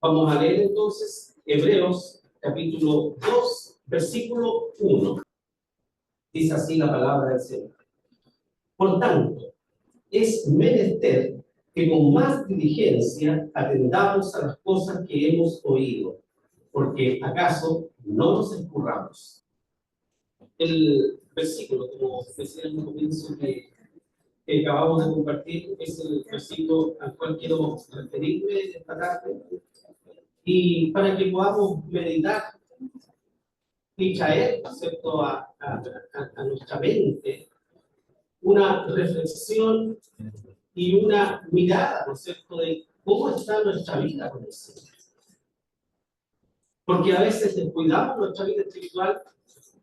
Vamos a leer entonces Hebreos capítulo 2, versículo 1. Dice así la palabra del Señor. Por tanto, es menester que con más diligencia atendamos a las cosas que hemos oído, porque acaso no nos escurramos. El versículo, como decía en un comienzo que acabamos de compartir, es el versículo al cual quiero referirme esta tarde, y para que podamos meditar y traer, ¿cierto?, a nuestra mente una reflexión y una mirada, ¿no es cierto?, de cómo está nuestra vida con el Señor. Porque a veces descuidamos nuestra vida espiritual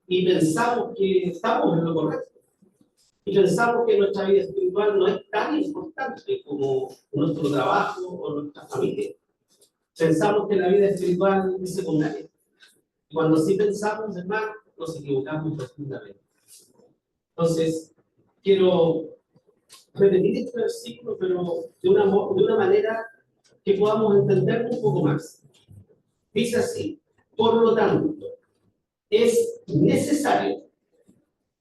y pensamos que estamos en lo correcto. Y pensamos que nuestra vida espiritual no es tan importante como nuestro trabajo o nuestra familia. Pensamos que la vida espiritual es secundaria. Y cuando sí pensamos, hermano, nos equivocamos profundamente. Entonces, quiero repetir este versículo, pero de una manera que podamos entenderlo un poco más. Dice así: por lo tanto, es necesario,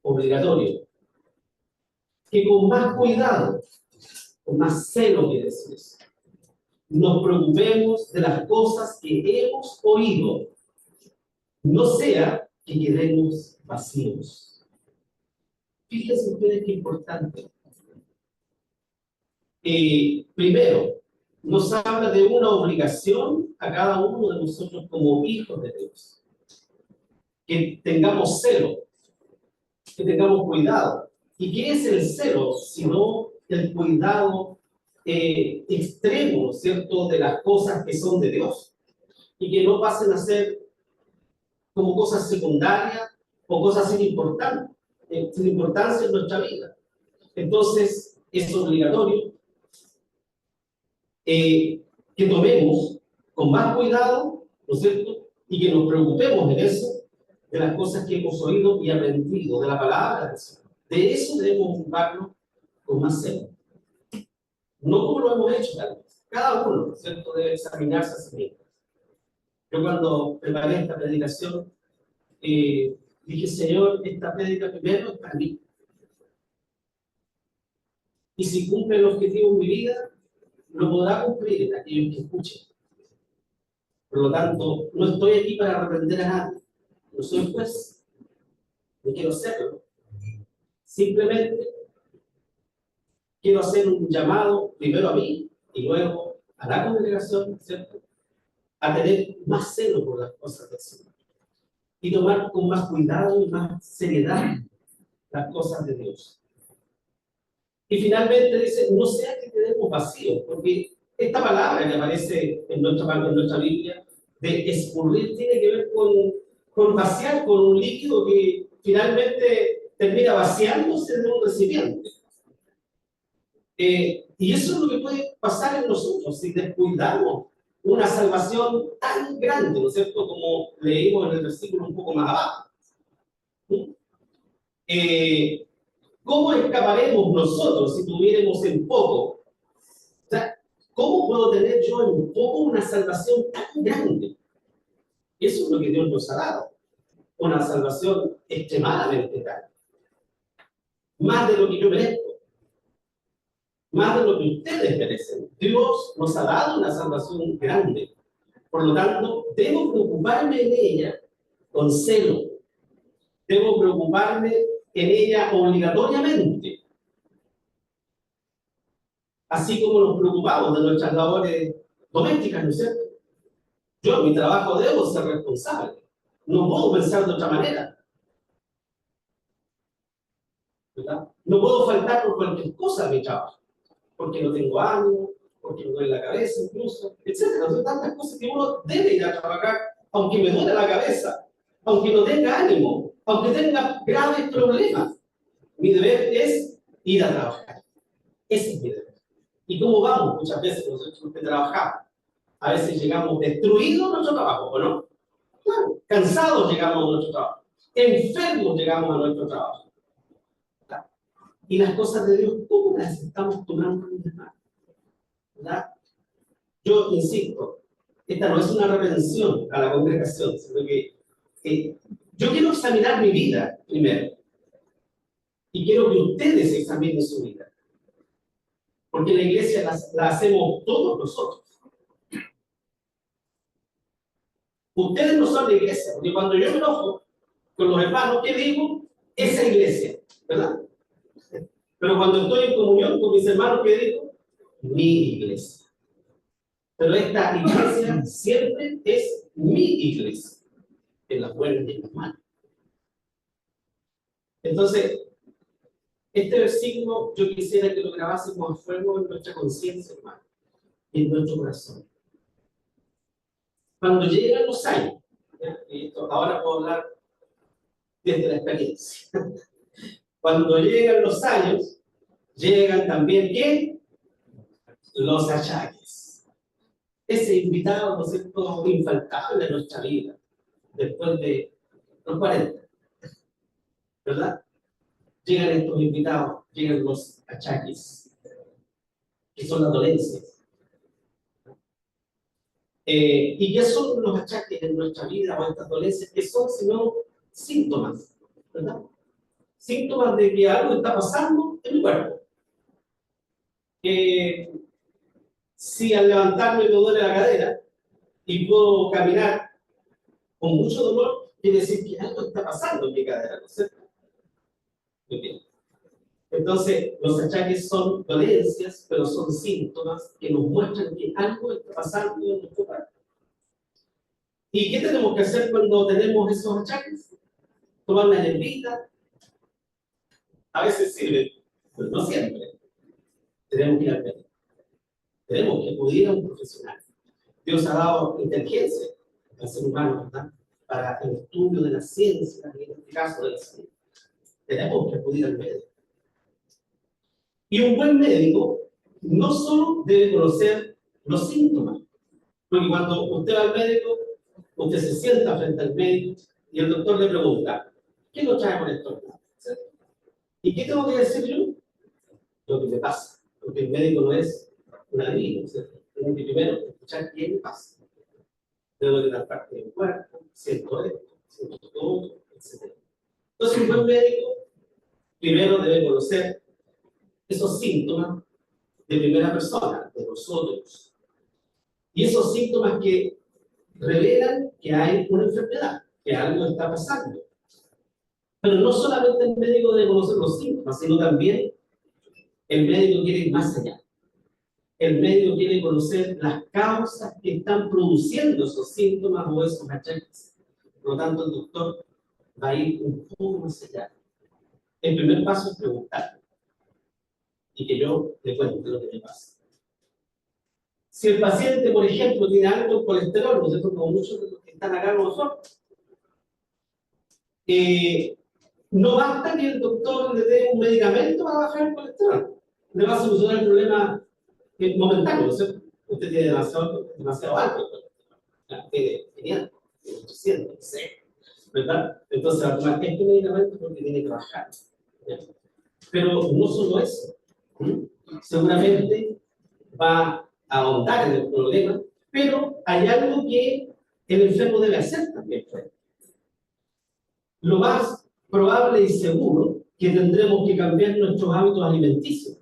obligatorio, que con más cuidado, con más celo, quiere decir eso, nos preocupemos de las cosas que hemos oído, no sea que quedemos vacíos. Fíjense ustedes qué importante. Primero, nos habla de una obligación a cada uno de nosotros como hijos de Dios. Que tengamos celo, que tengamos cuidado. ¿Y qué es el celo? Sino el cuidado extremo, ¿cierto?, de las cosas que son de Dios. Y que no pasen a ser como cosas secundarias o cosas sin importancia en nuestra vida. Entonces, es obligatorio que tomemos con más cuidado, ¿no es cierto?, y que nos preocupemos en eso, de las cosas que hemos oído y aprendido, de la palabra del Señor. De eso debemos ocuparnos con más celo. No como lo hemos hecho tal vez. Cada uno, ¿no es cierto?, debe examinarse a sí mismo. Yo cuando preparé esta predicación, dije: Señor, esta predica primero es para mí. Y si cumple el objetivo en mi vida, lo podrá cumplir en aquellos que escuchen. Por lo tanto, no estoy aquí para reprender a nadie. No soy juez. No quiero serlo. Simplemente quiero hacer un llamado primero a mí y luego a la congregación, ¿cierto?, a tener más celo por las cosas del Señor y tomar con más cuidado y más seriedad las cosas de Dios. Y finalmente dice: no sea que quedemos vacíos, porque esta palabra que aparece en nuestra Biblia de escurrir tiene que ver con vaciar, con un líquido que finalmente termina vaciándose de un recipiente. Y eso es lo que puede pasar en nosotros si descuidamos una salvación tan grande, ¿no es cierto?, como leímos en el versículo un poco más abajo. ¿Cómo escaparemos nosotros si tuviéramos en poco? O sea, ¿cómo puedo tener yo en poco una salvación tan grande? Eso es lo que Dios nos ha dado. Una salvación extremadamente grande. Más de lo que yo merezco. Más de lo que ustedes merecen. Dios nos ha dado una salvación grande. Por lo tanto, debo preocuparme en ella con celo. Debo preocuparme en ella obligatoriamente. Así como nos preocupamos de nuestras labores domésticas, ¿no es cierto? Yo en mi trabajo debo ser responsable. No puedo pensar de otra manera. ¿Verdad? No puedo faltar por cualquier cosa a mi trabajo. Porque no tengo ánimo, porque me duele la cabeza incluso, etc. Son tantas cosas que uno debe ir a trabajar, aunque me duele la cabeza, aunque no tenga ánimo, aunque tenga graves problemas. Mi deber es ir a trabajar. Ese es mi deber. ¿Y cómo vamos muchas veces nosotros que trabajamos? A veces llegamos destruidos a nuestro trabajo, ¿o no? Claro, cansados llegamos a nuestro trabajo, enfermos llegamos a nuestro trabajo. ¿Verdad? Y las cosas de Dios, ¿cómo las estamos tomando en las manos? ¿Verdad? Yo insisto, esta no es una reprensión a la congregación, sino que yo quiero examinar mi vida primero. Y quiero que ustedes examinen su vida. Porque la iglesia la hacemos todos nosotros. Ustedes no son la iglesia, porque cuando yo me enojo con los hermanos, ¿qué digo? Esa iglesia, ¿verdad? Pero cuando estoy en comunión con mis hermanos, ¿qué digo? Mi iglesia. Pero esta iglesia siempre es mi iglesia, en las buenas y en las malas. Entonces, este versículo yo quisiera que lo grabásemos a fuego en nuestra conciencia, hermano, y en nuestro corazón. Cuando llegan los años, y esto ahora puedo hablar desde la experiencia, cuando llegan los años, llegan también, ¿qué? Los achaques. Ese invitado, ¿no es cierto?, infaltable en nuestra vida, después de los 40, ¿verdad? Llegan estos invitados, llegan los achaques, que son las dolencias. ¿Y qué son los achaques en nuestra vida o estas dolencias? ¿Qué son sino síntomas, ¿verdad? Síntomas de que algo está pasando en mi cuerpo. Si al levantarme me duele la cadera y puedo caminar con mucho dolor, quiere decir que algo está pasando en mi cadera, ¿no es cierto? Muy bien. Entonces, los achaques son dolencias, pero son síntomas que nos muestran que algo está pasando en nuestro cuerpo. ¿Y qué tenemos que hacer cuando tenemos esos achaques? Tomar una hierbita. A veces sirve, pero no siempre. Tenemos que ir al médico. Tenemos que acudir a un profesional. Dios ha dado inteligencia al ser humano, ¿verdad?, para el estudio de la ciencia, en este caso de la salud. Tenemos que acudir al médico. Y un buen médico no solo debe conocer los síntomas, porque cuando usted va al médico, usted se sienta frente al médico y el doctor le pregunta, ¿qué lo trae por esto? ¿Y qué tengo que decir yo? Lo que me pasa, porque el médico no es un adivino, ¿cierto? Tengo que primero escuchar qué me pasa. Debo de dar parte del cuerpo, siento esto, siento todo, etc. Entonces, un buen médico primero debe conocer esos síntomas de primera persona, de nosotros. Y esos síntomas que revelan que hay una enfermedad, que algo está pasando. Pero no solamente el médico debe conocer los síntomas, sino también el médico quiere ir más allá. El médico quiere conocer las causas que están produciendo esos síntomas o esos achaques. Por lo tanto, el doctor va a ir un poco más allá. El primer paso es preguntar y que yo le cuente lo que me pasa. Si el paciente, por ejemplo, tiene alto colesterol, ¿no es cierto?, como muchos de los que están acá con nosotros, no basta que el doctor le dé un medicamento para bajar el colesterol. Le va a solucionar el problema momentáneo, ¿no es cierto? Usted tiene demasiado alto el colesterol. Tiene 500, 800, no sé, ¿verdad? Entonces va a tomar este medicamento porque tiene que bajar. Pero no solo eso. Seguramente va a ahondar en el problema, pero hay algo que el enfermo debe hacer también. Lo más probable y seguro que tendremos que cambiar nuestros hábitos alimenticios.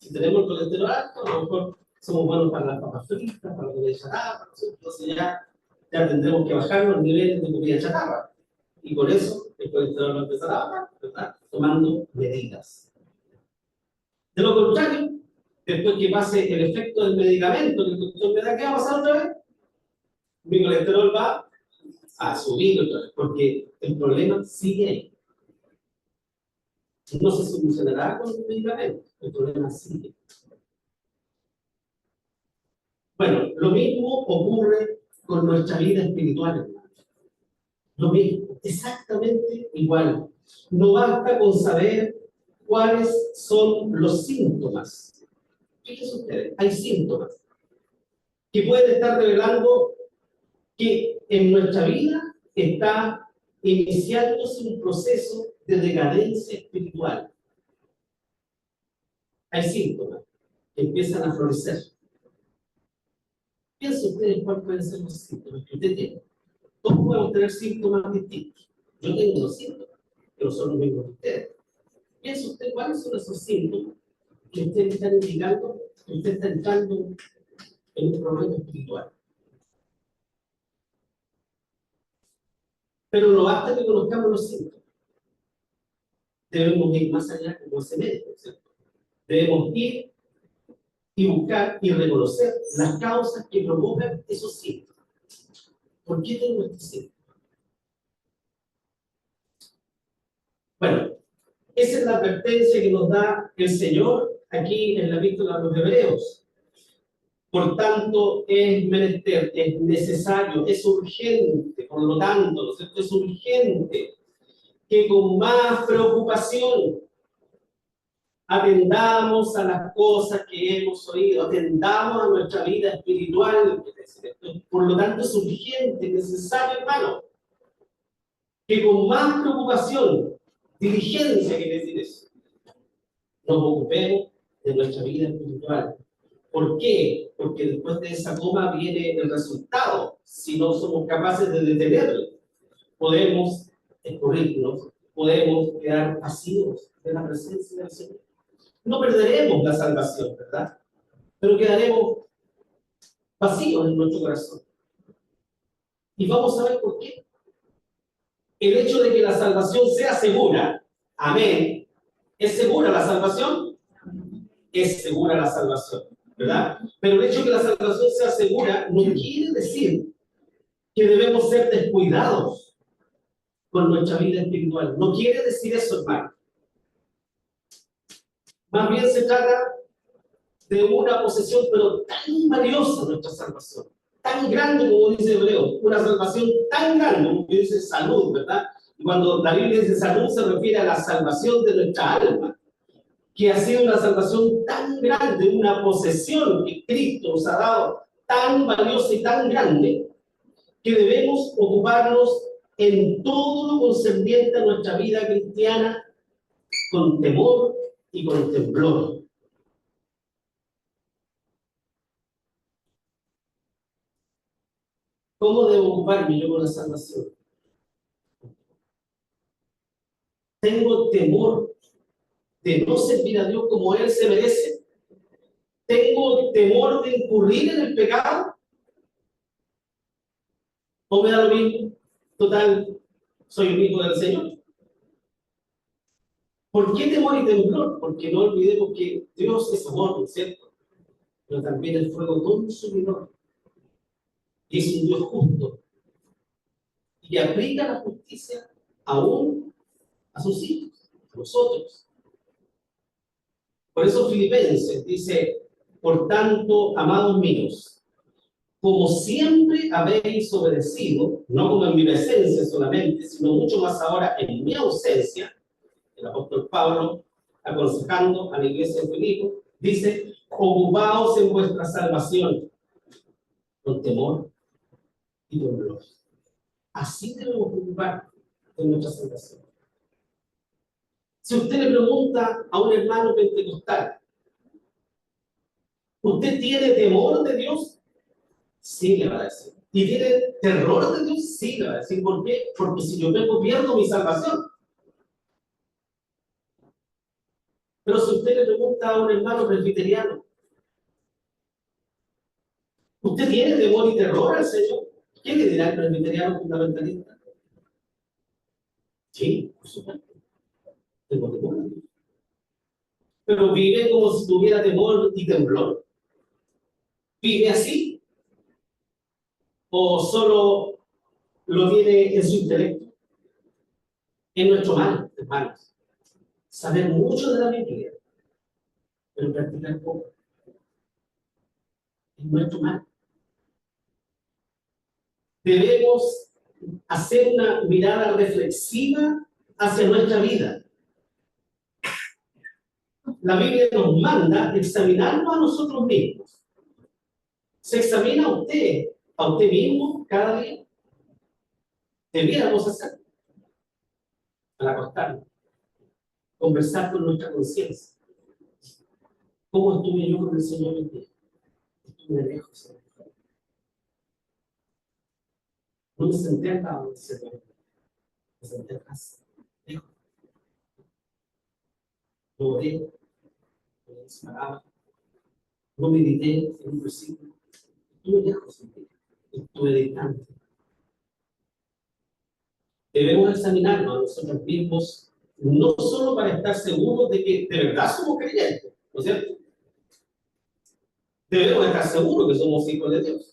Si tenemos el colesterol alto, a lo mejor somos buenos para las papas fritas, para la comida chatarra, entonces ya tendremos que bajar los niveles de comida chatarra. Y por eso el colesterol va a empezar a bajar, ¿verdad?, tomando medidas. De lo contrario, después que pase el efecto del medicamento que el doctor me da, ¿qué va a pasar otra vez? Mi colesterol va a subir otra vez, porque el problema sigue ahí. No se solucionará con el medicamento, el problema sigue. Bueno, lo mismo ocurre con nuestra vida espiritual, hermano. Lo mismo, exactamente igual. No basta con saber cuáles son los síntomas. Fíjense ustedes, hay síntomas que pueden estar revelando que en nuestra vida está iniciándose un proceso de decadencia espiritual. Hay síntomas que empiezan a florecer. Piensen ustedes cuáles pueden ser los síntomas que usted tiene. Todos podemos tener síntomas distintos. Yo tengo unos síntomas, que no son los mismos que ustedes. Piense usted cuáles son esos síntomas que usted está indicando que usted está entrando en un problema espiritual. Pero no basta que conozcamos los síntomas. Debemos ir más allá como ese médico, ¿cierto? Debemos ir y buscar y reconocer las causas que provocan esos síntomas. ¿Por qué tengo este síntoma? Bueno, esa es la advertencia que nos da el Señor aquí en la epístola a los Hebreos. Por tanto, es menester, es necesario, es urgente, por lo tanto, ¿no es cierto? Es urgente que con más preocupación atendamos a las cosas que hemos oído, atendamos a nuestra vida espiritual. Por lo tanto, es urgente, necesario, hermano, que con más preocupación, diligencia, quiere decir eso, nos ocupemos de nuestra vida espiritual. ¿Por qué? Porque después de esa coma viene el resultado. Si no somos capaces de detenerlo, podemos escurrirnos, podemos quedar pasivos de la presencia del Señor. No perderemos la salvación, ¿verdad? Pero quedaremos vacíos en nuestro corazón. Y vamos a ver por qué. El hecho de que la salvación sea segura, amén, ¿es segura la salvación? Es segura la salvación, ¿verdad? Pero el hecho de que la salvación sea segura no quiere decir que debemos ser descuidados con nuestra vida espiritual. No quiere decir eso, hermano. Más bien se trata de una posesión, pero tan valiosa nuestra salvación, tan grande como dice Hebreo, una salvación tan grande como dice salud, ¿verdad? Y cuando la Biblia dice salud se refiere a la salvación de nuestra alma, que ha sido una salvación tan grande, una posesión que Cristo nos ha dado tan valiosa y tan grande, que debemos ocuparnos en todo lo concerniente a nuestra vida cristiana con temor y con temblor. ¿Cómo debo ocuparme yo con la salvación? Tengo temor de no servir a Dios como Él se merece. Tengo temor de incurrir en el pecado. ¿O me da lo mismo? Total, soy un hijo del Señor. ¿Por qué temor y temblor? Porque no olvidemos que Dios es amor, ¿no es cierto? Pero también el fuego consumidor. Y es un Dios justo. Y aplica la justicia aún a sus hijos, a nosotros. Por eso Filipenses dice, por tanto, amados míos, como siempre habéis obedecido, no como en mi presencia solamente, sino mucho más ahora en mi ausencia, el apóstol Pablo, aconsejando a la iglesia de Filipo, dice, ocupaos en vuestra salvación, con temor y temblor. Así debemos ocupar de nuestra salvación. Si usted le pregunta a un hermano pentecostal, ¿usted tiene temor de Dios? Sí, le va a decir. ¿Y tiene terror de Dios? Sí, le va a decir. ¿Por qué? Porque si yo peco, pierdo mi salvación. Pero si usted le pregunta a un hermano presbiteriano, ¿usted tiene temor y terror al Señor? ¿Qué le dirá el presbiteriano fundamentalista? Sí, por supuesto. Tengo temor. Pero vive como si tuviera temor y temblor. ¿Vive así? ¿O solo lo tiene en su intelecto? Es nuestro mal, hermanos. Saber mucho de la Biblia, pero practicar poco. Es nuestro mal. Debemos hacer una mirada reflexiva hacia nuestra vida. La Biblia nos manda examinarnos a nosotros mismos. ¿Se examina a usted mismo cada día? Debiéramos hacerlo. Al acostarnos, conversar con nuestra conciencia. ¿Cómo estuve yo con el Señor hoy día? Estuve lejos. No me senté al lado del Señor, me senté atrás, lejos. No oré, no disparaba, no medité en un versículo. Estuve lejos, estuve distante. Debemos examinarnos a nosotros mismos, no solo para estar seguros de que de verdad somos creyentes, ¿no es cierto? Debemos estar seguros que somos hijos de Dios.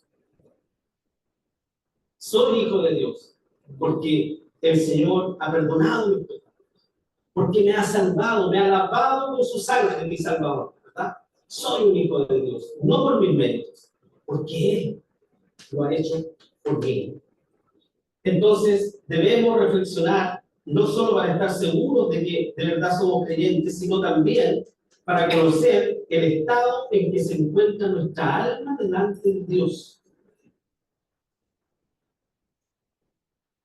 Soy hijo de Dios, porque el Señor ha perdonado mis pecados, porque me ha salvado, me ha lavado con su sangre de mi Salvador, ¿verdad? Soy un hijo de Dios, no por mis méritos, porque Él lo ha hecho por mí. Entonces, debemos reflexionar, no solo para estar seguros de que de verdad somos creyentes, sino también para conocer el estado en que se encuentra nuestra alma delante de Dios.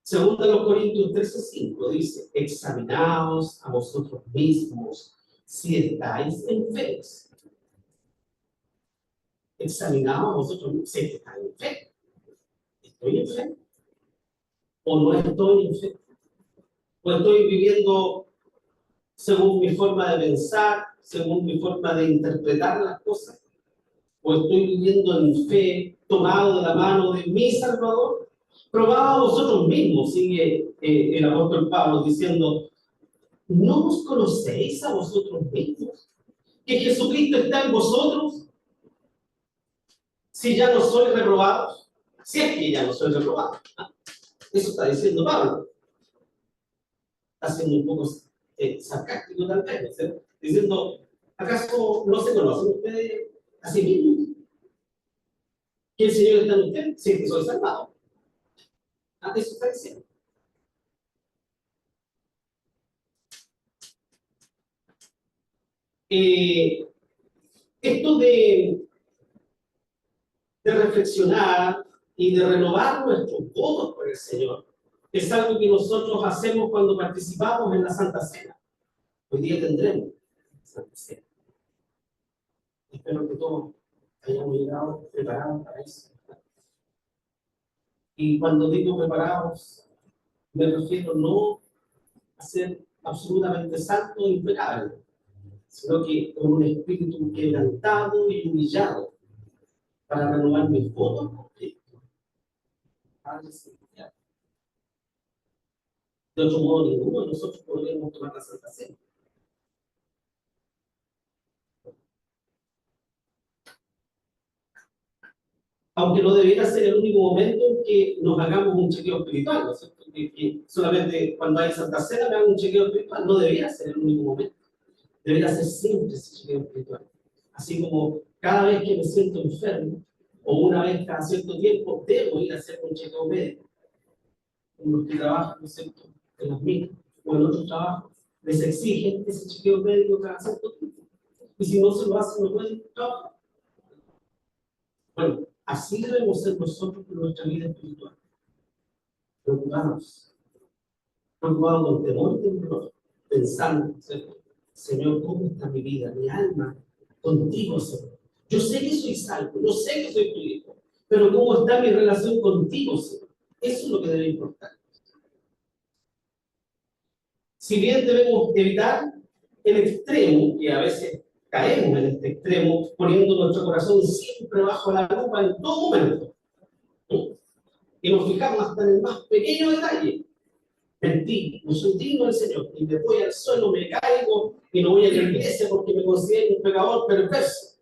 Según de los Corintios 13:5 dice, examinaos a vosotros mismos si estáis en fe. Examinaos a vosotros mismos si estáis en fe. ¿Estoy en fe? ¿O no estoy en fe? ¿O estoy viviendo según mi forma de pensar, según mi forma de interpretar las cosas? ¿O estoy viviendo en fe, tomado de la mano de mi Salvador? Probad a vosotros mismos, sigue el apóstol Pablo diciendo, ¿no os conocéis a vosotros mismos? ¿Que Jesucristo está en vosotros? Si ya no sois reprobados, si es que ya no soy reprobado. Eso está diciendo Pablo. Está siendo un poco sarcástico tal vez, ¿no? Diciendo, ¿acaso no se conocen ustedes a sí mismos? ¿Que el Señor está en usted? Sí, que soy salvado. Eso está diciendo. Esto de reflexionar y de renovar nuestros votos por el Señor es algo que nosotros hacemos cuando participamos en la Santa Cena. Hoy día tendremos Santa Cena. Espero que todos hayamos llegado preparados para eso. Y cuando digo preparados, me refiero no a ser absolutamente santo e impecable, sino que con un espíritu quebrantado y humillado para renovar mis votos con Cristo. De otro modo, ninguno de nosotros podríamos tomar la Santa Cena. Aunque no debiera ser el único momento en que nos hagamos un chequeo espiritual, ¿no es cierto? Que solamente cuando hay Santa Cena me hago un chequeo espiritual, no debería ser el único momento. Debería ser siempre ese chequeo espiritual. Así como cada vez que me siento enfermo, o una vez cada cierto tiempo, debo ir a hacer un chequeo médico. En los que trabajan, ¿no es cierto?, en las minas o en otros trabajos, les exigen ese chequeo médico cada cierto tiempo. Y si no se lo hacen, no pueden trabajar. Bueno, así debemos ser nosotros con nuestra vida espiritual. Preocupados con temor y temblor, pensando, ¿cierto? Señor, ¿cómo está mi vida, mi alma contigo, Señor? Yo sé que soy salvo, yo sé que soy tu hijo, pero ¿cómo está mi relación contigo, Señor? Eso es lo que debe importar. Si bien debemos evitar el extremo, que a veces caemos en este extremo, poniendo nuestro corazón siempre bajo la lupa en todo momento, ¿no? Y nos fijamos hasta en el más pequeño detalle. Mentí, no soy digno del Señor, y me voy al suelo, me caigo, y no voy a la iglesia porque me considero un pecador perverso.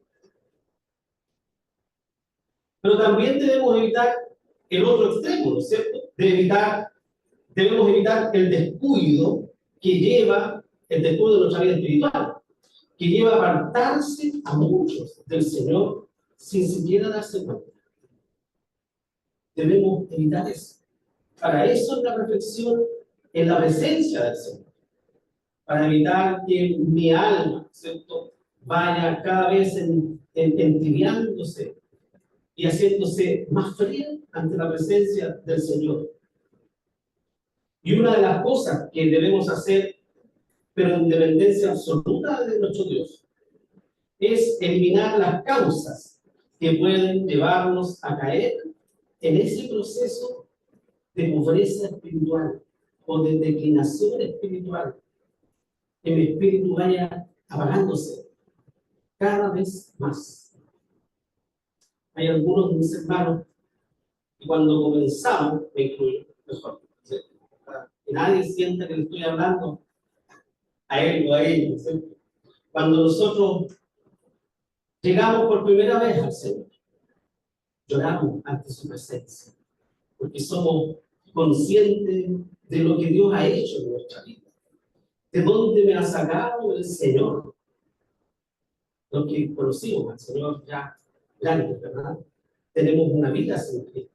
Pero también debemos evitar el otro extremo, ¿no es cierto? Debemos evitar el descuido el descuido de nuestra vida espiritual, que lleva a apartarse a muchos del Señor sin siquiera darse cuenta. Debemos evitar eso. Para eso es la reflexión en la presencia del Señor. Para evitar que mi alma, ¿cierto?, vaya cada vez entibiándose y haciéndose más fría ante la presencia del Señor. Y una de las cosas que debemos hacer, pero en dependencia absoluta de nuestro Dios, es eliminar las causas que pueden llevarnos a caer en ese proceso de pobreza espiritual o de declinación espiritual, que mi espíritu vaya apagándose cada vez más. Hay algunos de mis hermanos y cuando comenzamos, me incluyo, mejor, ¿sí? Para que nadie sienta que le estoy hablando a él o a ellos, ¿sí? Cuando nosotros llegamos por primera vez al Señor, lloramos ante su presencia, porque somos conscientes de lo que Dios ha hecho en nuestra vida, de dónde me ha sacado el Señor. Los que conocimos al Señor ya grandes, ¿verdad? Tenemos una vida sin Cristo.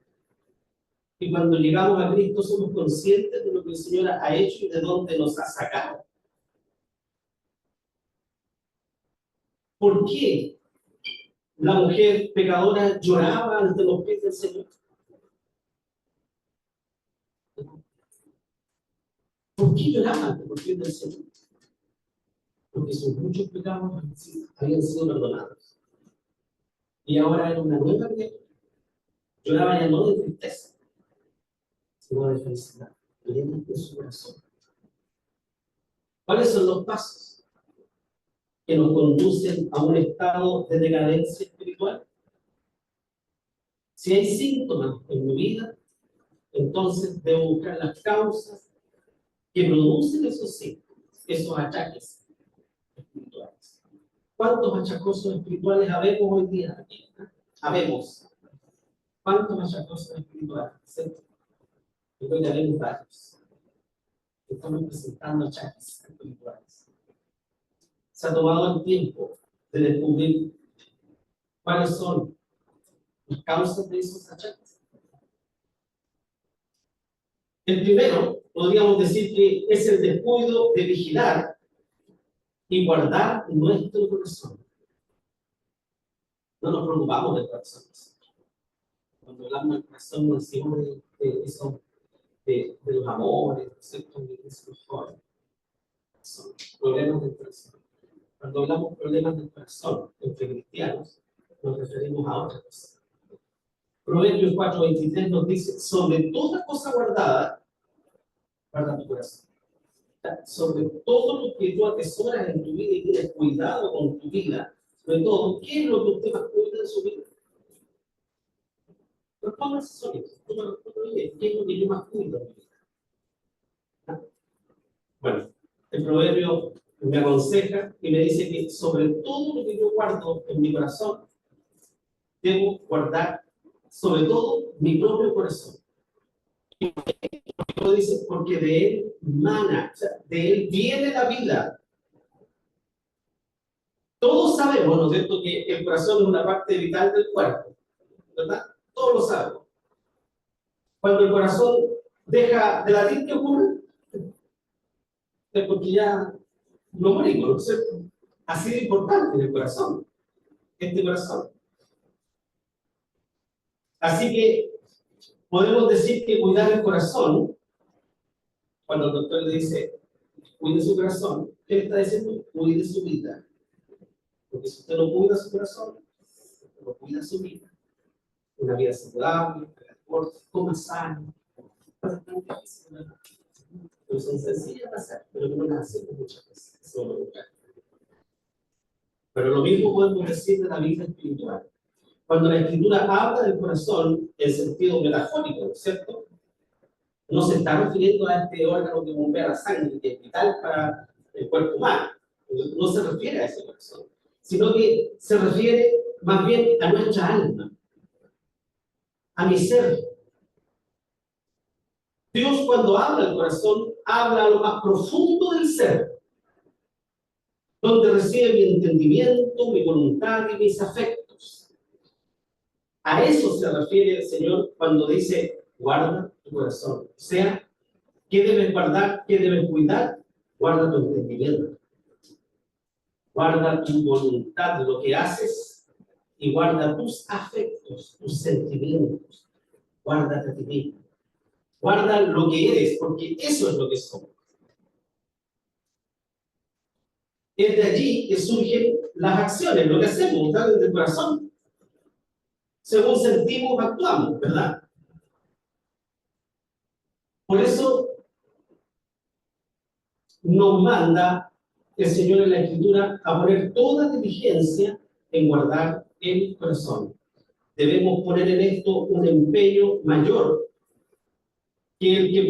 Y cuando llegamos a Cristo somos conscientes de lo que el Señor ha hecho y de dónde nos ha sacado. ¿Por qué la mujer pecadora lloraba ante los pies del Señor? ¿Por qué lloraba ante los pies del Señor? Porque sus muchos pecados habían sido perdonados. Y ahora era una nueva criatura. Lloraba ya no de tristeza, sino de felicidad, llena de su corazón. ¿Cuáles son los pasos que nos conducen a un estado de decadencia espiritual? Si hay síntomas en mi vida, entonces debo buscar las causas que producen esos síntomas, esos achaques espirituales. ¿Cuántos achacosos espirituales habemos hoy día aquí? Habemos. ¿Cuántos achacosos espirituales? ¿Cierto? Yo creo que habemos varios. Estamos presentando achaques espirituales. Se ha tomado el tiempo de descubrir cuáles son las causas de esos achaques. El primero, podríamos decir que es el descuido de vigilar y guardar nuestro corazón. No nos preocupamos del corazón. Cuando hablamos del corazón, no decimos de eso, de los amores, ¿cierto? De esos jóvenes. Son problemas del corazón. Cuando hablamos de problemas del corazón entre cristianos, nos referimos a otra cosa. Proverbios 4:23 nos dice: sobre toda cosa guardada, guarda tu corazón. Sobre todo lo que tú atesoras en tu vida y tienes cuidado con tu vida, sobre todo, ¿qué es lo que usted más cuida de su vida? Respóndase solito. ¿Qué es lo que yo más cuido de mi vida? Bueno, el proverbio me aconseja y me dice que sobre todo lo que yo guardo en mi corazón, debo guardar sobre todo mi propio corazón. Lo dice porque de él mana, o sea, de él viene la vida. Todos sabemos, ¿no es cierto?, que el corazón es una parte vital del cuerpo, ¿verdad? Todos lo sabemos. Cuando el corazón deja de latir, ¿qué ocurre? Es porque ya no morimos, ¿no es cierto? Así de importante en el corazón, este corazón. Así que podemos decir que cuidar el corazón, cuando el doctor le dice, cuide su corazón, ¿qué le está diciendo? Cuide su vida. Porque si usted no cuida su corazón, no cuida su vida. Una vida saludable, coma sano. No son sencillas de hacer, pero no las hacemos muchas veces. Eso lo buscamos. Pero lo mismo podemos decir de la vida espiritual. Cuando la Escritura habla del corazón en sentido metafórico, ¿cierto? No se está refiriendo a este órgano que bombea la sangre, que es vital para el cuerpo humano. No se refiere a ese corazón, sino que se refiere más bien a nuestra alma, a mi ser. Dios, cuando habla del corazón, habla a lo más profundo del ser, donde recibe mi entendimiento, mi voluntad y mis afectos. A eso se refiere el Señor cuando dice, guarda tu corazón. O sea, ¿qué debes guardar? ¿Qué debes cuidar? Guarda tu entendimiento. Guarda tu voluntad, lo que haces, y guarda tus afectos, tus sentimientos. Guárdate a ti mismo. Guarda lo que eres, porque eso es lo que somos. Es de allí que surgen las acciones, lo que hacemos, desde el corazón. Según sentimos, actuamos, ¿verdad? Por eso nos manda el Señor en la Escritura a poner toda diligencia en guardar el corazón. Debemos poner en esto un empeño mayor que el que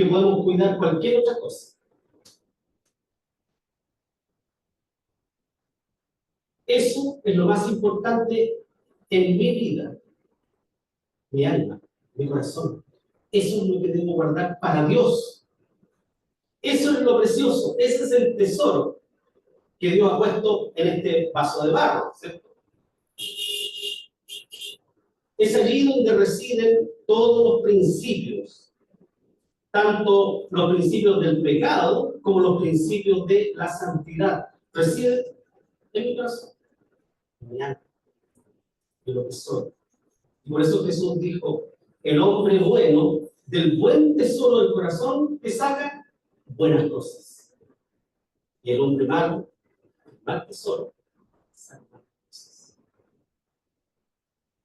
podemos cuidar cualquier otra cosa. Eso es lo más importante en mi vida, mi alma, mi corazón. Eso es lo que debo guardar para Dios. Eso es lo precioso, ese es el tesoro que Dios ha puesto en este vaso de barro, ¿cierto? Es allí donde residen todos los principios, tanto los principios del pecado como los principios de la santidad. Residen en mi corazón, en mi alma, en lo que soy. Y por eso Jesús dijo, el hombre bueno, del buen tesoro del corazón, que saca buenas cosas. Y el hombre malo, mal tesoro, saca malas cosas.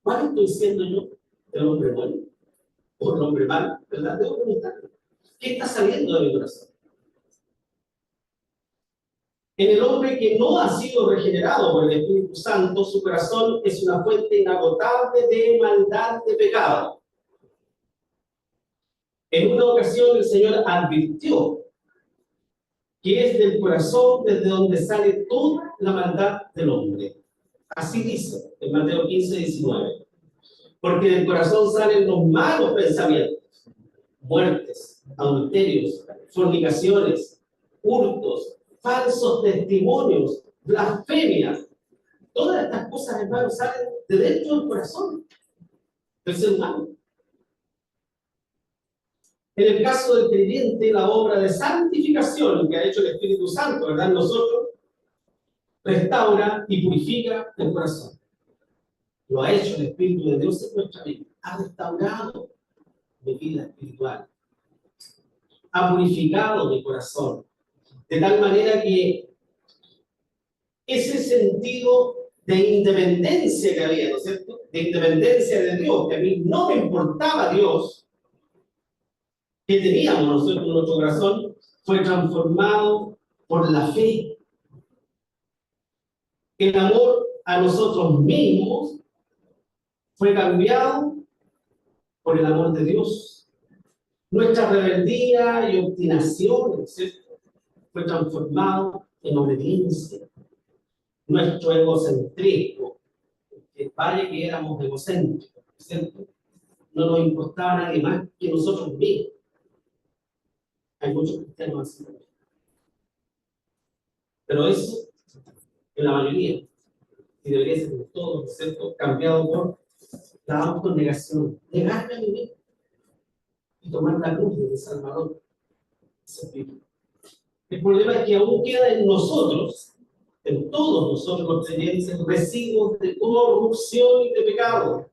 ¿Cuál estoy siendo yo? ¿El hombre bueno o el hombre malo? ¿Verdad? Debo preguntarme. ¿Qué está saliendo de mi corazón? En el hombre que no ha sido regenerado por el Espíritu Santo, su corazón es una fuente inagotable de maldad, de pecado. En una ocasión el Señor advirtió que es del corazón desde donde sale toda la maldad del hombre. Así dice en Mateo 15:19. Porque del corazón salen los malos pensamientos, muertes, adulterios, fornicaciones, hurtos, falsos testimonios, blasfemias. Todas estas cosas, hermanos, salen de dentro del corazón del ser humano. En el caso del creyente, la obra de santificación que ha hecho el Espíritu Santo, ¿verdad? Nosotros, restaura y purifica el corazón. Lo ha hecho el Espíritu de Dios en nuestra vida. Ha restaurado mi vida espiritual. Ha purificado mi corazón. De tal manera que ese sentido de independencia que había, ¿no es cierto? De independencia de Dios, que a mí no me importaba Dios, que teníamos nosotros en nuestro corazón, fue transformado por la fe. El amor a nosotros mismos fue cambiado por el amor de Dios. Nuestra rebeldía y obstinación, ¿cierto?, fue transformado en obediencia. Nuestro egocentrismo, que vale que éramos egocéntricos, ¿cierto?, no nos importaba a nadie más que nosotros mismos. Hay muchos cristianos así. Pero eso, en la mayoría, y debería ser en todos, ¿cierto?, cambiado por la autonegación. Negarme a mí mismo y tomar la cruz de Salvador. El problema es que aún queda en nosotros, en todos nosotros los creyentes, residuos de corrupción y de pecado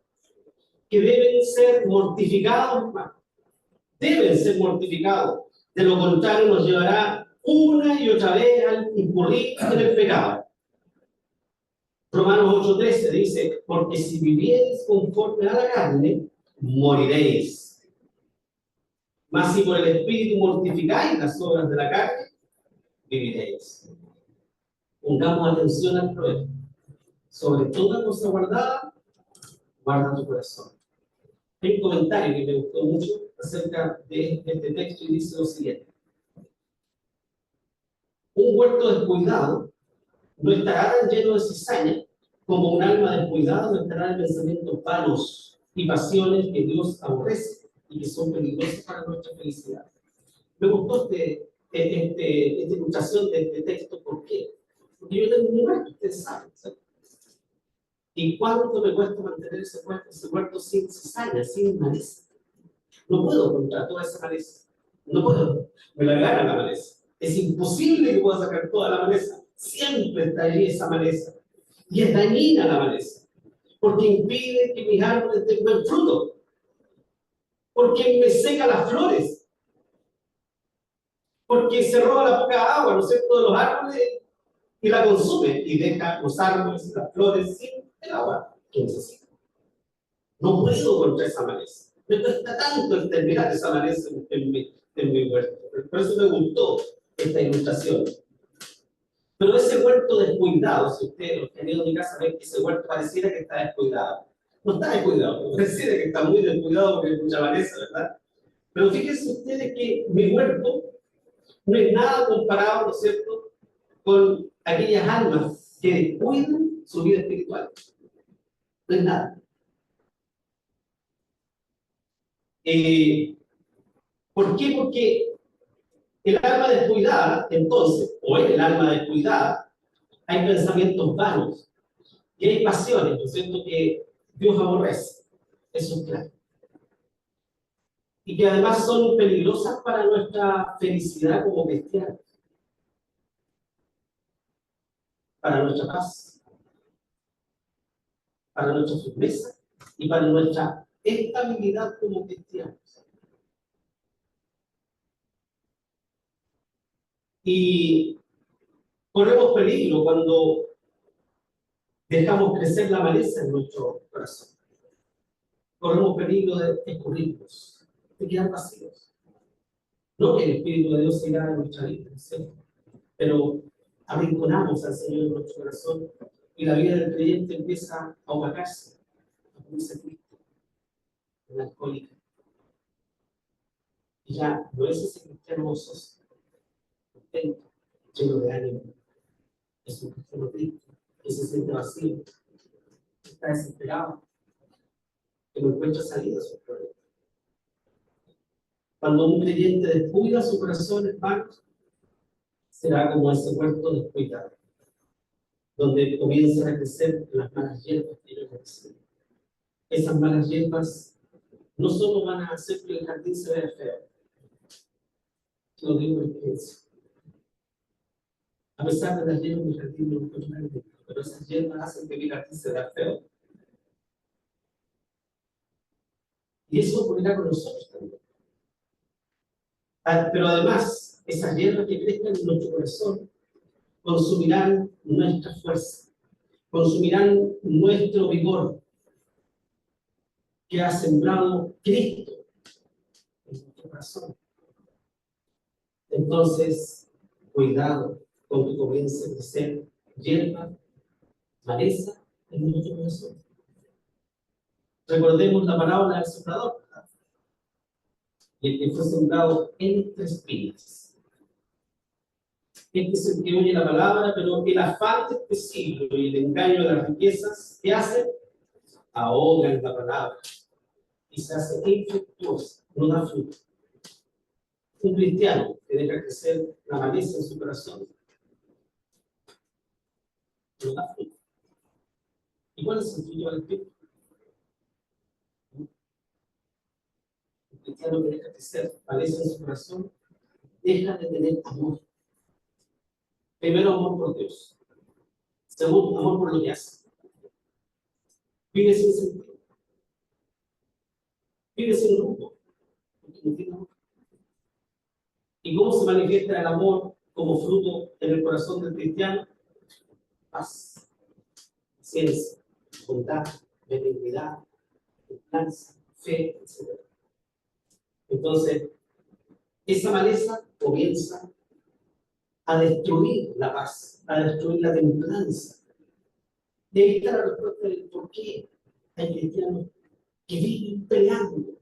que deben ser mortificados, hermano. Deben ser mortificados. De lo contrario, nos llevará una y otra vez al incurrir en el pecado. Romanos 8:13 dice: porque si viviereis conforme a la carne, moriréis. Mas si por el Espíritu mortificáis las obras de la carne, viviréis. Pongamos atención al proverbio. Sobre toda cosa guardada, guarda tu corazón. Hay un comentario que me gustó mucho acerca de este texto y dice lo siguiente: un huerto descuidado no estará tan lleno de cizaña como un alma descuidada no estará en pensamientos vanos y pasiones que Dios aborrece y que son peligrosas para nuestra felicidad. Me gustó esta ilustración de este texto. ¿Por qué? Porque yo tengo un huerto, ustedes saben, ¿sí? ¿Y cuánto me cuesta mantener ese huerto sin cizaña, sin maleza? No puedo contra toda esa maleza. No puedo. Me la gana la maleza. Es imposible que pueda sacar toda la maleza. Siempre está allí esa maleza. Y es dañina la maleza. Porque impide que mis árboles tengan fruto. Porque me seca las flores. Porque se roba la poca agua, ¿no es cierto?, de los árboles y la consume. Y deja los árboles y las flores sin el agua que necesitan. No puedo contra esa maleza. Me cuesta tanto el terminar esa maleza en mi huerto. Por eso me gustó esta ilustración. Pero ese huerto descuidado, si ustedes han ido a mi casa, ven que ese huerto pareciera que está descuidado. No está descuidado, pareciera que está muy descuidado porque hay mucha maleza, ¿verdad? Pero fíjense ustedes que mi huerto no es nada comparado, ¿no es cierto?, con aquellas almas que descuidan su vida espiritual. No es nada. ¿Por qué? Porque el alma descuidada, entonces, o en el alma descuidada, hay pensamientos vanos y hay pasiones, ¿no es cierto?, que Dios aborrece. Eso es claro. Y que además son peligrosas para nuestra felicidad como cristianos, para nuestra paz, para nuestra firmeza y para nuestra estabilidad como cristianos. Y corremos peligro cuando dejamos crecer la maleza en nuestro corazón. Corremos peligro de escurrirnos, de quedar vacíos. No que el Espíritu de Dios siga en nuestra vida, ¿cierto? Pero arrinconamos al Señor en nuestro corazón y la vida del creyente empieza a opacarse, a ponerse triste, melancólica. Y ya no es ese cristiano gozoso, contento, lleno de ánimo. Es un cristiano triste, que se siente vacío, que está desesperado, que no encuentra salida a sus problemas. Cuando un creyente descuida su corazón, hermanos, será como ese huerto descuidado, donde comienzan a crecer las malas hierbas que ellos reciben. Esas malas hierbas no solo van a hacer que el jardín se vea feo, lo digo por experiencia. A pesar de las hierbas, mi jardín no es grande, pero esas hierbas hacen que mi jardín se vea feo. Y eso ocurrirá con nosotros también. Pero además, esas hierbas que crezcan en nuestro corazón consumirán nuestra fuerza, consumirán nuestro vigor que ha sembrado Cristo en nuestro corazón. Entonces, cuidado con que comience a crecer hierba, maleza en nuestro corazón. Recordemos la parábola del sembrador, ¿verdad? Y el que fue sembrado entre espinas. Este es el que oye la palabra, pero el afán de este siglo y el engaño de las riquezas, ¿qué hace? Ahogan la palabra y se hace infructuosa, no da fruto. Un cristiano que deja crecer la maleza en su corazón no da fruto. ¿Y cuál es el fruto del Espíritu? Un cristiano que deja crecer maleza en su corazón deja de tener amor. Primero, amor por Dios. Segundo, amor por lo que hace. Vive sin sentido. Vive sin rumbo. Porque no tiene amor. ¿Y cómo se manifiesta el amor como fruto en el corazón del cristiano? Paz, ciencia, bondad, benignidad, confianza, fe, etc. Entonces, esa maleza comienza a destruir la paz, a destruir la templanza. De ahí está la respuesta del por qué hay cristianos que viven peleando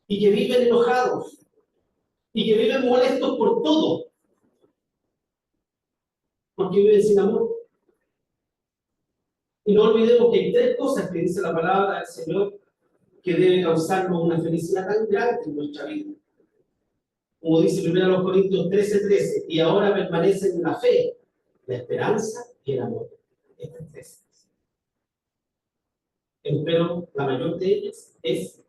y que viven enojados y que viven molestos por todo, porque viven sin amor. Y no olvidemos que hay tres cosas que dice la palabra del Señor que debe causarnos una felicidad tan grande en nuestra vida. Como dice 1 Corintios 13:13, y ahora permanecen la fe, la esperanza y el amor. Estas tres. Pero la mayor de ellas es: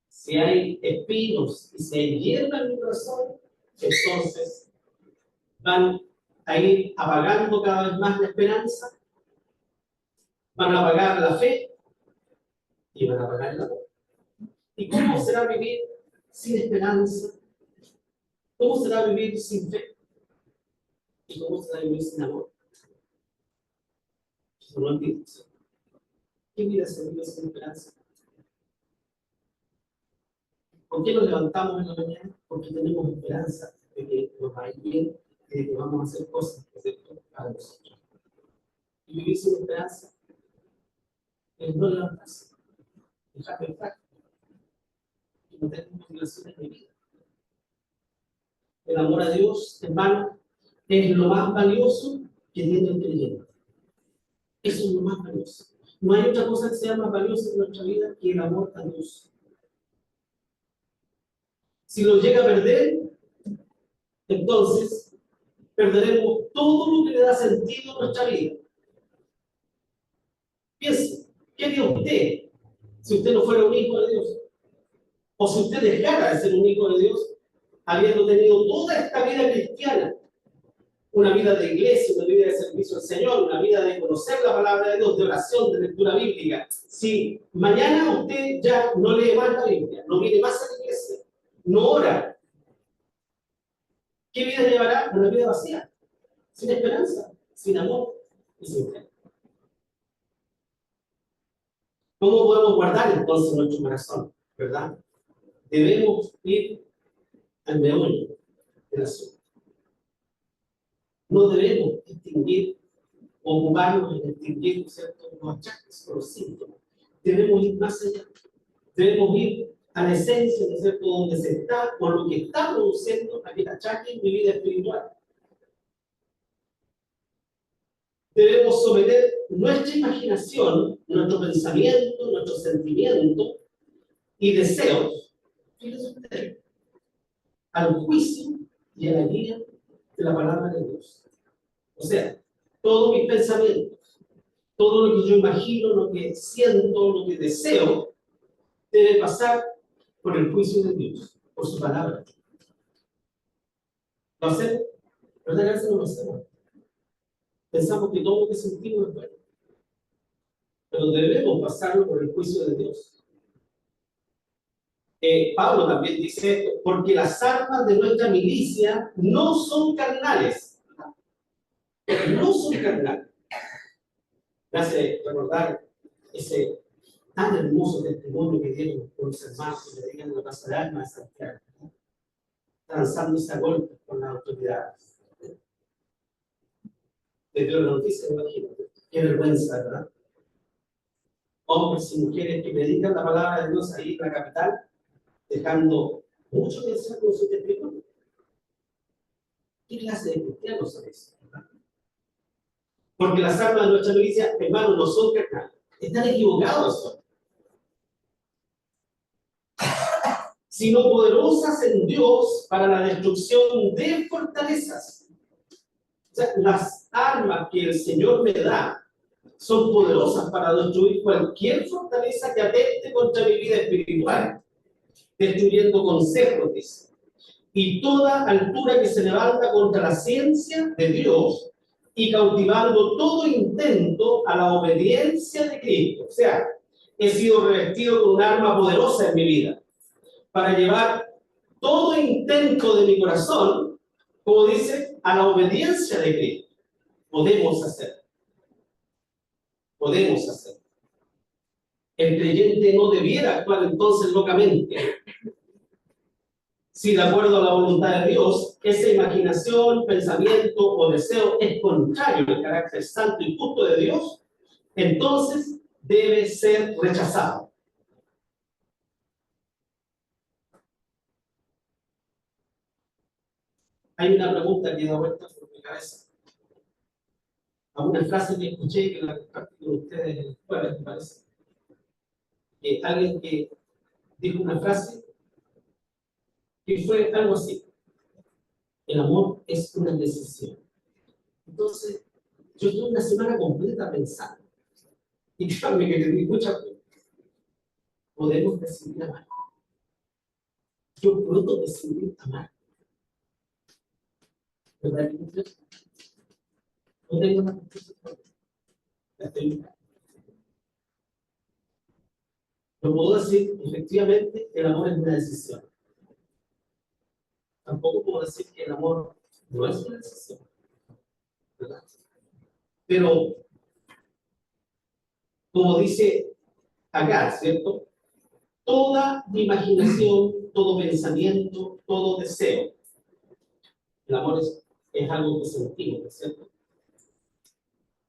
si hay espinos y si hay hierba en mi corazón, entonces van a ir apagando cada vez más la esperanza, van a apagar la fe y van a apagar el amor. ¿Y cómo será vivir sin esperanza? ¿Cómo será vivir sin fe? ¿Y cómo será vivir sin amor? Eso no entiendo. ¿Qué vida se vive sin esperanza? ¿Por qué nos levantamos en la mañana? Porque tenemos esperanza de que nos va a ir bien, de que vamos a hacer cosas para nosotros. Y vivir sin esperanza es no levantarse, dejar de estar y no tener motivaciones de vida. El amor a Dios, hermano, es lo más valioso que tiene el creyente. Eso es lo más valioso. No hay otra cosa que sea más valiosa en nuestra vida que el amor a Dios. Si lo llega a perder, entonces perderemos todo lo que le da sentido a nuestra vida. Piense, ¿qué haría usted si usted no fuera un hijo de Dios? O si usted dejara de ser un hijo de Dios, habiendo tenido toda esta vida cristiana, una vida de iglesia, una vida de servicio al Señor, una vida de conocer la palabra de Dios, de oración, de lectura bíblica. Si mañana usted ya no lee más la Biblia, no viene más a la iglesia, no ora, ¿qué vida llevará? Una vida vacía, sin esperanza, sin amor y sin fe. ¿Cómo podemos guardar entonces nuestro corazón? ¿Verdad? Debemos ir al meollo del asunto. No debemos distinguir o ocuparnos en distinguir, ¿cierto?, los achaques o los síntomas. Debemos ir más allá. Debemos ir a la esencia, ¿no es cierto?, donde se está, o lo que está produciendo aquel achaque en mi vida espiritual. Debemos someter nuestra imaginación, nuestro pensamiento, nuestro sentimiento y deseos, fíjense ustedes, al juicio y a la guía de la palabra de Dios. O sea, todos mis pensamientos, todo lo que yo imagino, lo que siento, lo que deseo, debe pasar por el juicio de Dios, por su palabra. ¿Lo hacemos? ¿Verdad que a veces no lo hacemos? Pensamos que todo lo que sentimos es bueno, pero debemos pasarlo por el juicio de Dios. Pablo también dice esto, porque las armas de nuestra milicia no son carnales. No son carnales. Me hace recordar ese tan hermoso testimonio que dieron con los hermanos que le dedican la casa de alma de Santiago, lanzándose a golpes con las autoridades. Le dio la noticia, imagínate. Qué vergüenza, ¿verdad? Hombres y mujeres que predican la palabra de Dios ahí en la capital, dejando mucho que hacer con su testimonio. ¿Qué clase de cristianos son esos? Porque las armas de nuestra milicia, hermanos, no son carnales. Están equivocados. Sino poderosas en Dios para la destrucción de fortalezas. O sea, las armas que el Señor me da son poderosas para destruir cualquier fortaleza que atente contra mi vida espiritual, destruyendo consejos, dice, y toda altura que se levanta contra la ciencia de Dios y cautivando todo intento a la obediencia de Cristo. O sea, he sido revestido con un arma poderosa en mi vida para llevar todo intento de mi corazón, como dice, a la obediencia de Cristo. Podemos hacer. Podemos hacer. El creyente no debiera actuar entonces locamente. Si de acuerdo a la voluntad de Dios, esa imaginación, pensamiento o deseo es contrario al carácter santo y justo de Dios, entonces debe ser rechazado. Hay una pregunta que da vuelta por mi cabeza. A una frase que escuché que la compartí con ustedes el jueves, me parece. Alguien que dijo una frase que fue algo así. El amor es una decisión. Entonces, yo estuve una semana completa pensando. Y créanme que le di mucha pena. Podemos decidir amar. Yo puedo decidir amar. ¿Verdad? No tengo una respuesta. La estoy. No puedo decir, efectivamente, que el amor es una decisión. Tampoco puedo decir que el amor no es una decisión. ¿Verdad? Pero como dice acá, ¿cierto? Toda imaginación, todo pensamiento, todo deseo. El amor es algo que sentimos, ¿cierto?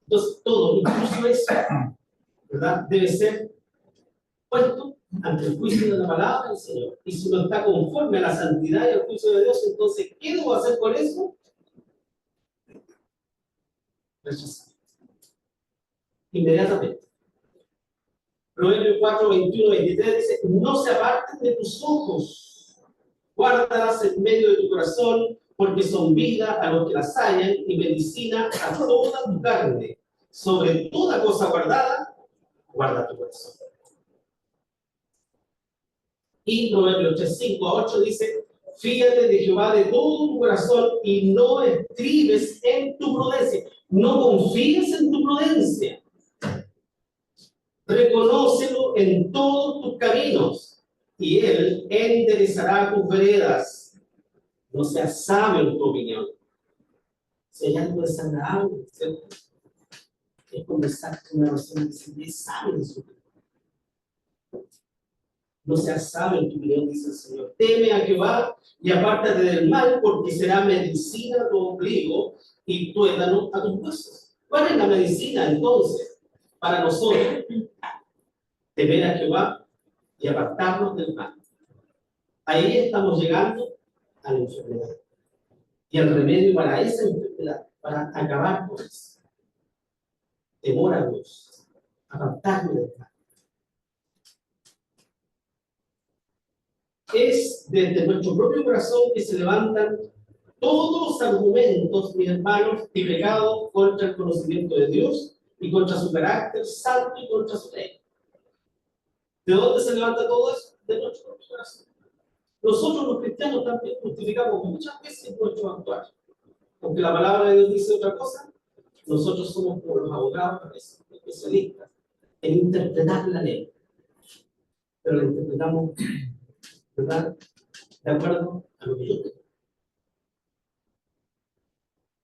Entonces, todo, incluso eso, ¿verdad? Debe ser puesto ante el juicio de la palabra del Señor. Y si no está conforme a la santidad y al juicio de Dios, entonces, ¿qué debo hacer con eso? Rechazar. Inmediatamente. Proverbios 4, 21, 23 dice, no se aparten de tus ojos, guárdalas en medio de tu corazón, porque son vida a los que las hallan y medicina a toda tu carne. Sobre toda cosa guardada, guarda tu corazón. Y Proverbios 3, 5 a 8 dice, fíjate de Jehová de todo tu corazón y no estribes en tu prudencia. No confíes en tu prudencia. Reconócelo en todos tus caminos y Él enderezará tus veredas. No seas sabio en tu opinión. Si hay algo desagradable, ¿cierto? Es conversar con una persona que se ve sabio en su opinión. No seas sabio en tu opinión, dice el Señor. Teme a Jehová y apártate del mal, porque será medicina a tu ombligo y tuétano a tus huesos. ¿Cuál es la medicina entonces para nosotros? Temer a Jehová y apartarnos del mal. Ahí estamos llegando a la enfermedad. Y el remedio para esa enfermedad, para acabar con eso. Temor a Dios, apartarnos del mal. Es desde nuestro propio corazón que se levantan todos los argumentos, mis hermanos, de pecado contra el conocimiento de Dios y contra su carácter santo y contra su ley. ¿De dónde se levanta todo eso? De nuestro propio corazón. Nosotros los cristianos también justificamos muchas veces nuestro actuar. Aunque la palabra de Dios dice otra cosa, nosotros somos como los abogados, a veces, especialistas en interpretar la ley. Pero la interpretamos, ¿verdad? De acuerdo a lo que yo creo.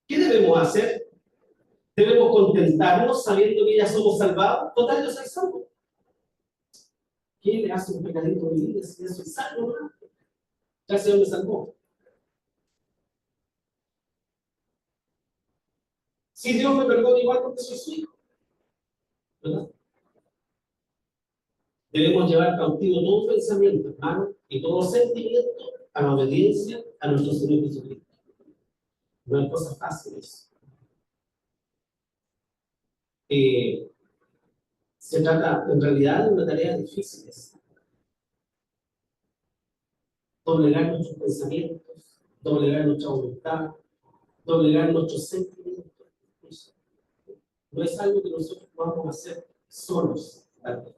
¿Qué debemos hacer? Debemos contentarnos sabiendo que ya somos salvados. Total, yo soy salvo. ¿Qué le hace un pecadito de vida si yo soy salvo? ¿No? Ya el Señor me salvó. Si Dios me perdona igual porque soy su hijo, ¿verdad? Debemos llevar cautivo todo pensamiento, hermano, y todo sentimiento a la obediencia a nuestro Señor Jesucristo. No hay cosas fáciles. Se trata en realidad de una tarea difícil. Doblegar nuestros pensamientos, doblegar nuestra voluntad, doblegar nuestros sentimientos. No es algo que nosotros podamos hacer solos. ¿Vale?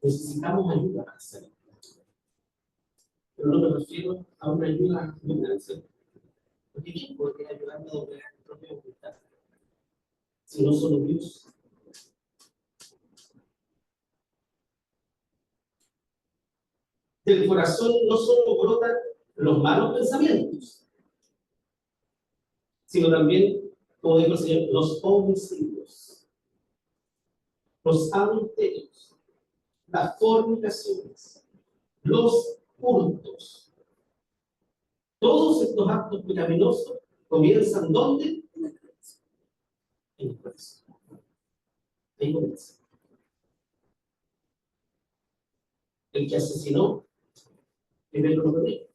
Necesitamos ayuda para hacerlo. Pero no me refiero a una ayuda financiera. Porque ¿quién podría ayudarme a doblegar mi propia voluntad? Si no solo Dios. Del corazón no solo brotan los malos pensamientos, sino también, como dijo el Señor, los homicidios, los adulterios, las fornicaciones, los hurtos. Todos estos actos pecaminosos comienzan ¿dónde? En el corazón. Ahí comienza. El que asesinó, primero lo perdió.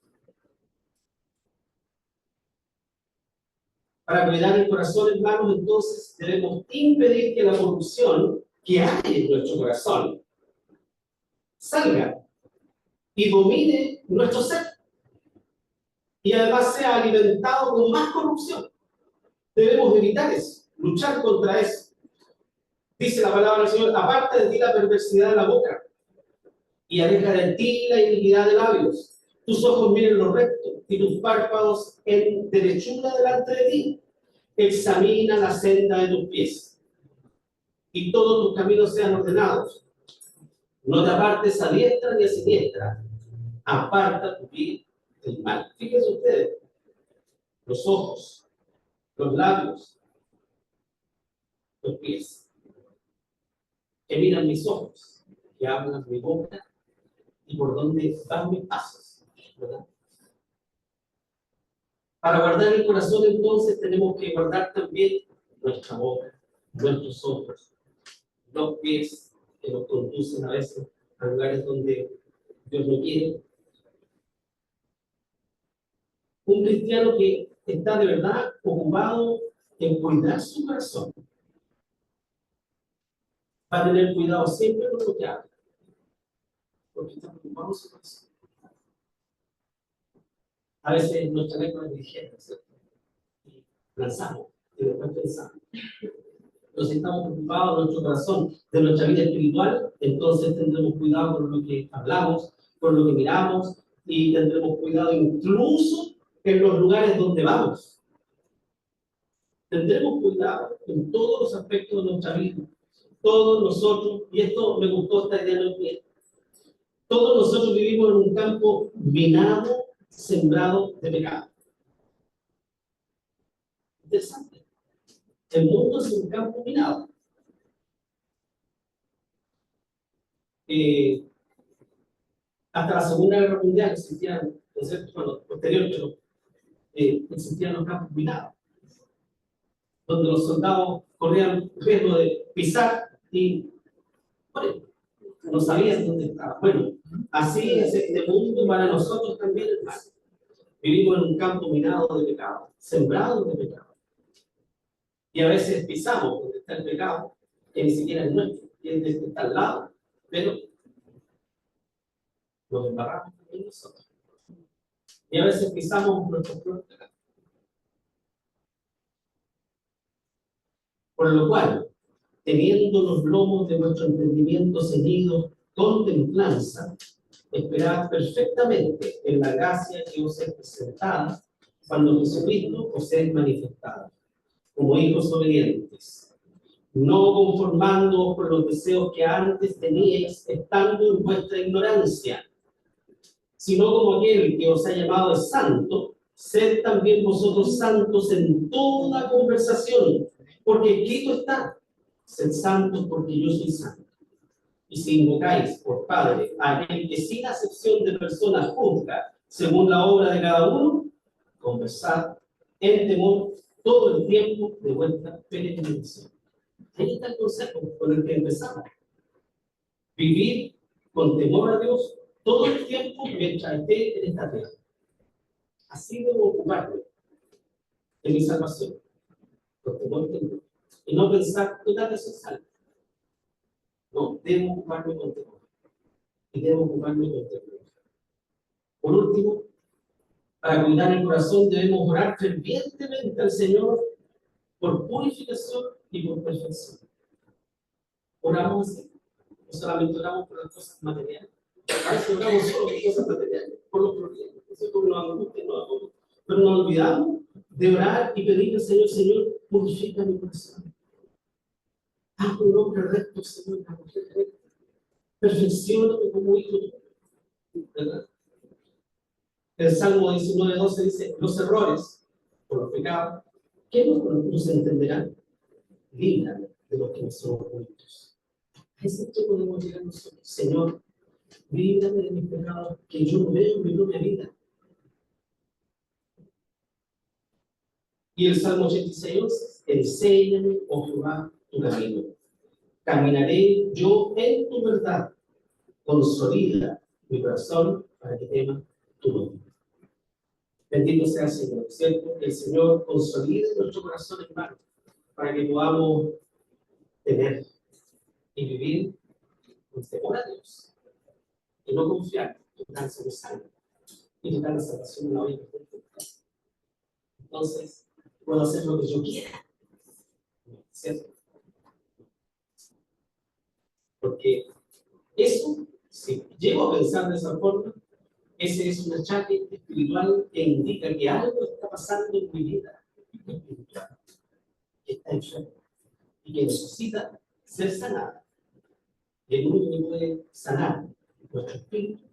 Para cuidar el corazón, hermanos, entonces debemos impedir que la corrupción que hay en nuestro corazón salga y domine nuestro ser. Y además sea alimentado con más corrupción. Debemos evitar eso, luchar contra eso. Dice la palabra del Señor, aparta de ti la perversidad de la boca y aleja de ti la iniquidad de labios. Tus ojos miren lo recto y tus párpados en derechura delante de ti. Examina la senda de tus pies y todos tus caminos sean ordenados. No te apartes a diestra ni a siniestra. Aparta tu pie del mal. Fíjense ustedes, los ojos, los labios, los pies. que miran mis ojos, que hablan mi boca y por donde van mis pasos, ¿verdad? Para guardar el corazón, entonces, tenemos que guardar también nuestra boca, nuestros ojos, los pies que nos conducen a veces a lugares donde Dios no quiere. Un cristiano que está de verdad ocupado en cuidar su corazón va a tener cuidado siempre con lo que habla, porque está preocupado en su corazón. A veces nos tenemos la diligencia, ¿cierto? Y lanzamos, y después pensamos. Entonces, si estamos preocupados de nuestro corazón, de nuestra vida espiritual, entonces tendremos cuidado con lo que hablamos, con lo que miramos, y tendremos cuidado incluso en los lugares donde vamos. Tendremos cuidado en todos los aspectos de nuestra vida. Todos nosotros, y esto me gustó esta idea, todos nosotros vivimos en un campo minado, sembrado de pecado. Interesante. El mundo es un campo minado. Hasta la Segunda Guerra Mundial existían, ¿no es cierto? Bueno, posterior, pero existían los campos minados, donde los soldados corrían riesgo de pisar y, bueno, no sabían dónde estaba. Bueno, así es este mundo para nosotros también, hermano. Vivimos en un campo minado de pecado, sembrado de pecado. Y a veces pisamos donde está el pecado, que ni siquiera es nuestro, que es de que está al lado, pero nos embarramos también nosotros. Y a veces pisamos nuestros propios pecados. Por lo cual, teniendo los lomos de vuestro entendimiento ceñidos con templanza, esperad perfectamente en la gracia que os es presentada cuando Jesucristo os es manifestado, como hijos obedientes, no conformándoos con los deseos que antes teníais estando en vuestra ignorancia, sino como aquel que os ha llamado es santo, sed también vosotros santos en toda conversación, porque escrito está, sed santos porque yo soy santo. Y si invocáis por Padre a aquel que sin acepción de personas juzga según la obra de cada uno, conversad en temor todo el tiempo de vuestra peregrinación. Ahí está el consejo con el que empezamos. Vivir con temor a Dios todo el tiempo mientras esté en esta tierra. Así debo ocuparme de mi salvación, con temor y temor. Y no pensar, total de ser salvo. No, debo ocuparme con temor. Y debo ocuparme con temor. Por último, para cuidar el corazón debemos orar fervientemente al Señor por purificación y por perfección. Oramos así. No solamente oramos por las cosas materiales. A veces oramos solo por cosas materiales, por los problemas. Eso es como nos angustia, pero nos olvidamos de orar y pedirle al Señor, Señor, purifica mi corazón. Haz un hombre recto, Señor, una mujer recta. Perfeccióname como hijo tuyo. ¿Verdad? El Salmo 19:12 dice, los errores por los pecados, ¿qué nos entenderán? Líbrame de los que me son ocultos. A ese punto podemos llegar nosotros. Señor, líbrame de mis pecados que yo no veo en mi propia vida. Y el Salmo 86:11, enséñame, oh Jehová, tu camino. Caminaré yo en tu verdad. Consolida mi corazón para que tema tu nombre. Bendito sea el Señor, ¿cierto? Que el Señor consolide nuestro corazón, hermano, para que podamos tener y vivir con temor a Dios y no confiar en tan solo sangre y total la salvación de la vida. Entonces, puedo hacer lo que yo quiera, ¿cierto? Porque eso, si llego a pensar de esa forma, ese es un achaque espiritual que indica que algo está pasando en mi vida espiritual, que está enfermo y que necesita ser sanada. Y el único que puede sanar nuestro espíritu